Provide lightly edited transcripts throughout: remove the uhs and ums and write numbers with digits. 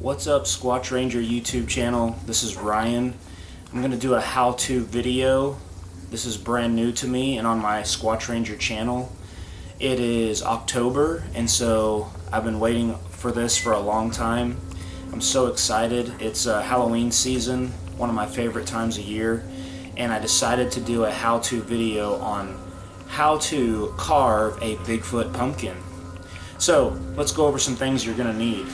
What's up, Squatch Ranger YouTube channel? This is Ryan. I'm going to do a how-to video. This is brand new to me and on my Squatch Ranger channel. It is October, and so I've been waiting for this for a long time. I'm so excited. It's Halloween season, one of my favorite times of year, and I decided to do a how-to video on how to carve a Bigfoot pumpkin. So let's go over some things you're going to need.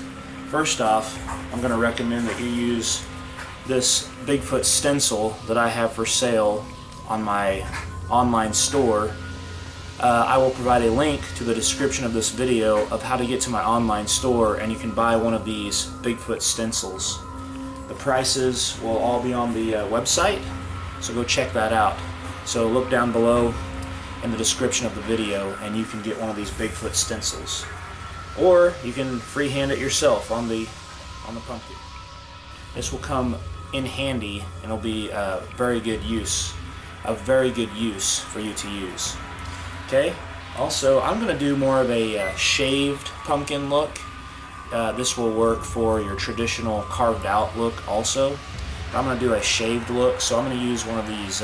First off, I'm going to recommend that you use this Bigfoot stencil that I have for sale on my online store. I will provide a link to the description of this video of how to get to my online store, and you can buy one of these Bigfoot stencils. The prices will all be on the website, so go check that out. So look down below in the description of the video and you can get one of these Bigfoot stencils. Or you can freehand it yourself on the pumpkin. This will come in handy and it'll be a very good use for you to use. Okay. Also, I'm going to do more of a shaved pumpkin look. This will work for your traditional carved out look also. But I'm going to do a shaved look, so I'm going to use one of these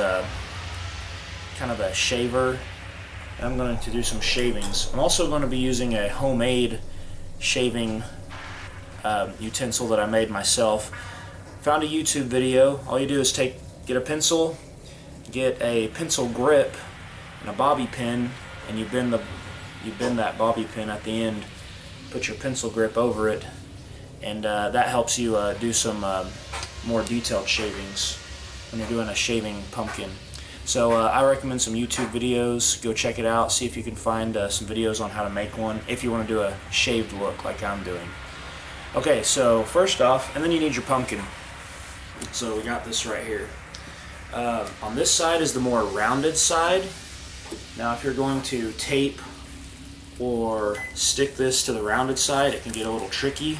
kind of a shaver. I'm going to do some shavings. I'm also going to be using a homemade shaving utensil that I made myself. Found a YouTube video. All you do is get a pencil, get a pencil grip and a bobby pin, and you bend that bobby pin at the end. Put your pencil grip over it, and that helps you do some more detailed shavings when you're doing a shaving pumpkin. So I recommend some YouTube videos. Go check it out. See if you can find some videos on how to make one if you want to do a shaved look like I'm doing. Okay, so first off, and then you need your pumpkin. So we got this right here. On this side is the more rounded side. Now if you're going to tape or stick this to the rounded side, it can get a little tricky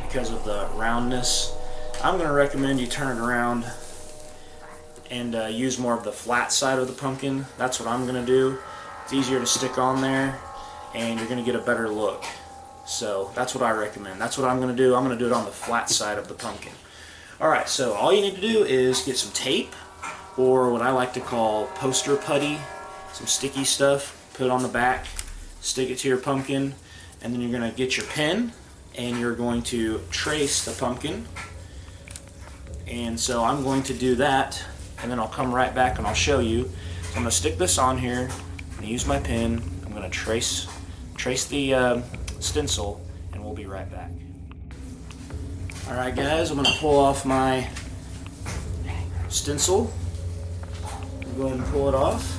because of the roundness. I'm going to recommend you turn it around and use more of the flat side of the pumpkin. That's what I'm going to do. It's easier to stick on there and you're going to get a better look. So that's what I recommend. That's what I'm going to do. I'm going to do it on the flat side of the pumpkin. Alright, so all you need to do is get some tape, or what I like to call poster putty, some sticky stuff, put it on the back, stick it to your pumpkin, and then you're going to get your pen and you're going to trace the pumpkin. And so I'm going to do that, and then I'll come right back and I'll show you. So I'm going to stick this on here, I'm going to use my pen, I'm going to trace the stencil, and we'll be right back. Alright guys, I'm going to pull off my stencil. Go ahead and pull it off.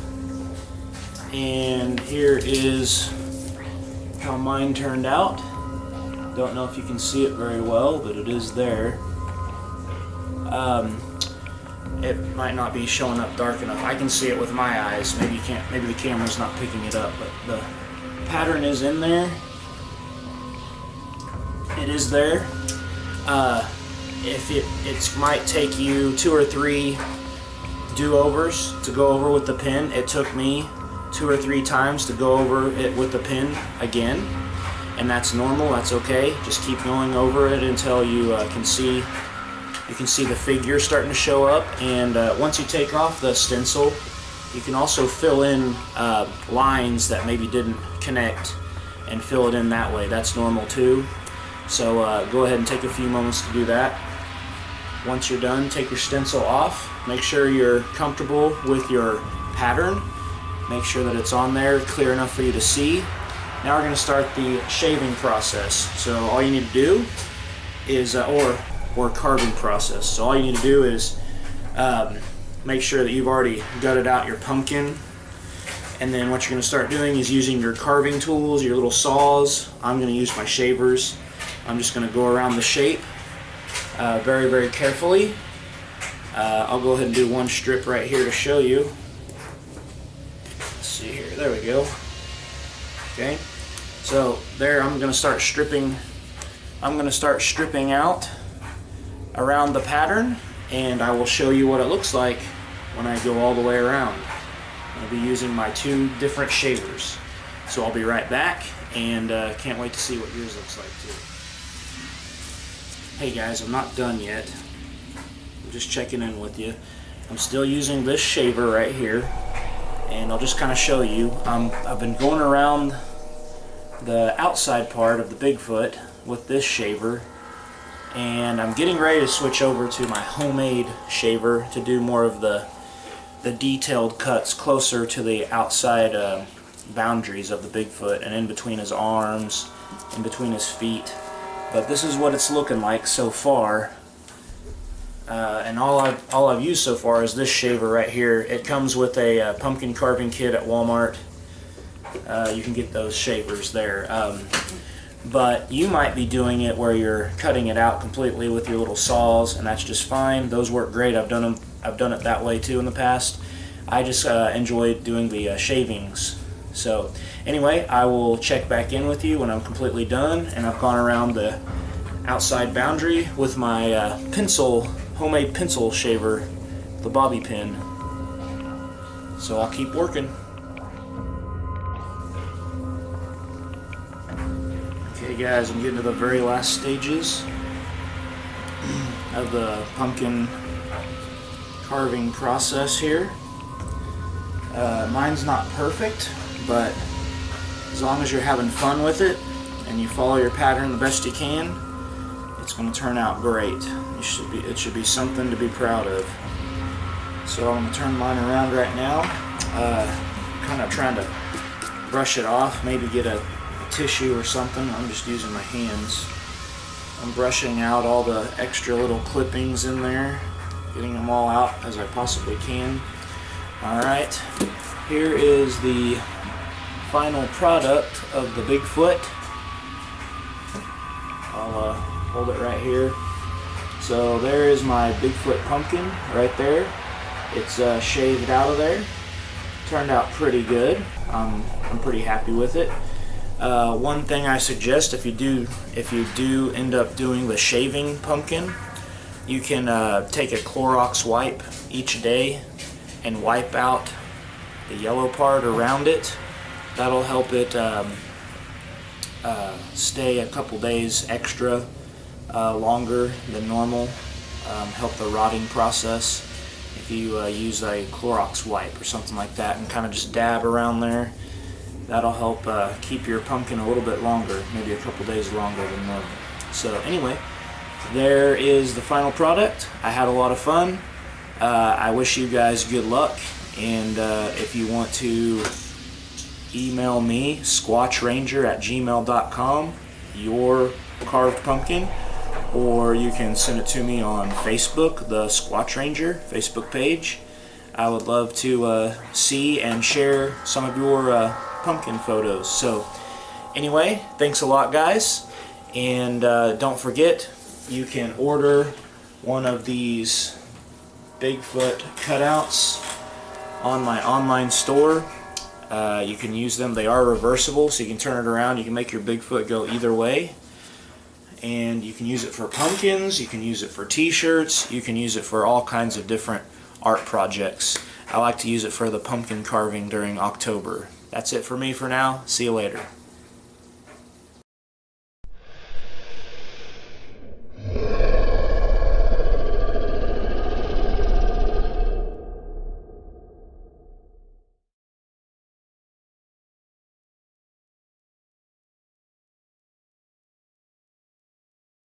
And here is how mine turned out. Don't know if you can see it very well, but it is there. It might not be showing up dark enough. I can see it with my eyes. Maybe you can't. Maybe the camera's not picking it up, but the pattern is in there. It is there. It might take you 2 or 3 do-overs to go over with the pen. It took me 2 or 3 times to go over it with the pen again, and that's normal. That's okay. Just keep going over it until you can see the figure starting to show up. And once you take off the stencil, you can also fill in lines that maybe didn't connect and fill it in that way. That's normal too. So go ahead and take a few moments to do that. Once you're done, take your stencil off. Make sure you're comfortable with your pattern. Make sure that it's on there clear enough for you to see. Now we're going to start the shaving process. So all you need to do is, or carving process. So all you need to do is make sure that you've already gutted out your pumpkin, and then what you're going to start doing is using your carving tools, your little saws. I'm going to use my shavers. I'm just going to go around the shape very, very carefully. I'll go ahead and do one strip right here to show you. Let's see here. There we go. Okay. So there, I'm going to start stripping. I'm going to start stripping out around the pattern, and I will show you what it looks like when I go all the way around. I'll be using my 2 different shavers. So I'll be right back, and can't wait to see what yours looks like too. Hey guys, I'm not done yet. I'm just checking in with you. I'm still using this shaver right here, and I'll just kind of show you. I've been going around the outside part of the Bigfoot with this shaver, and I'm getting ready to switch over to my homemade shaver to do more of the detailed cuts closer to the outside boundaries of the Bigfoot and in between his arms, in between his feet. But this is what it's looking like so far, and all I've used so far is this shaver right here. It comes with a pumpkin carving kit at Walmart. You can get those shavers there. But you might be doing it where you're cutting it out completely with your little saws, and that's just fine. Those work great. I've done it that way too in the past. I just enjoy doing the shavings. So anyway, I will check back in with you when I'm completely done and I've gone around the outside boundary with my homemade pencil shaver, the bobby pin. So I'll keep working. Okay guys, I'm getting to the very last stages of the pumpkin carving process here. Mine's not perfect, but as long as you're having fun with it and you follow your pattern the best you can, it's going to turn out great. It should be something to be proud of. So I'm going to turn mine around right now, kind of trying to brush it off, maybe get a tissue or something. I'm just using my hands. I'm brushing out all the extra little clippings in there, getting them all out as I possibly can. Alright, here is the final product of the Bigfoot. I'll hold it right here. So there is my Bigfoot pumpkin right there. It's shaved out of there. Turned out pretty good. I'm pretty happy with it. One thing I suggest, if you do end up doing the shaving pumpkin, you can take a Clorox wipe each day and wipe out the yellow part around it. That'll help it stay a couple days extra longer than normal. Help the rotting process if you use a Clorox wipe or something like that and kind of just dab around there. That'll help keep your pumpkin a little bit longer, maybe a couple days longer than normal. So anyway, there is the final product. I had a lot of fun. I wish you guys good luck, and if you want to email me, squatchranger@gmail.com, your carved pumpkin, or you can send it to me on Facebook, the Squatch Ranger Facebook page. I would love to see and share some of your pumpkin photos. So anyway, thanks a lot guys, and don't forget, you can order one of these Bigfoot cutouts on my online store. You can use them. They are reversible, so you can turn it around. You can make your Bigfoot go either way, and you can use it for pumpkins, you can use it for t-shirts, you can use it for all kinds of different art projects. I like to use it for the pumpkin carving during October. That's it for me for now. See you later.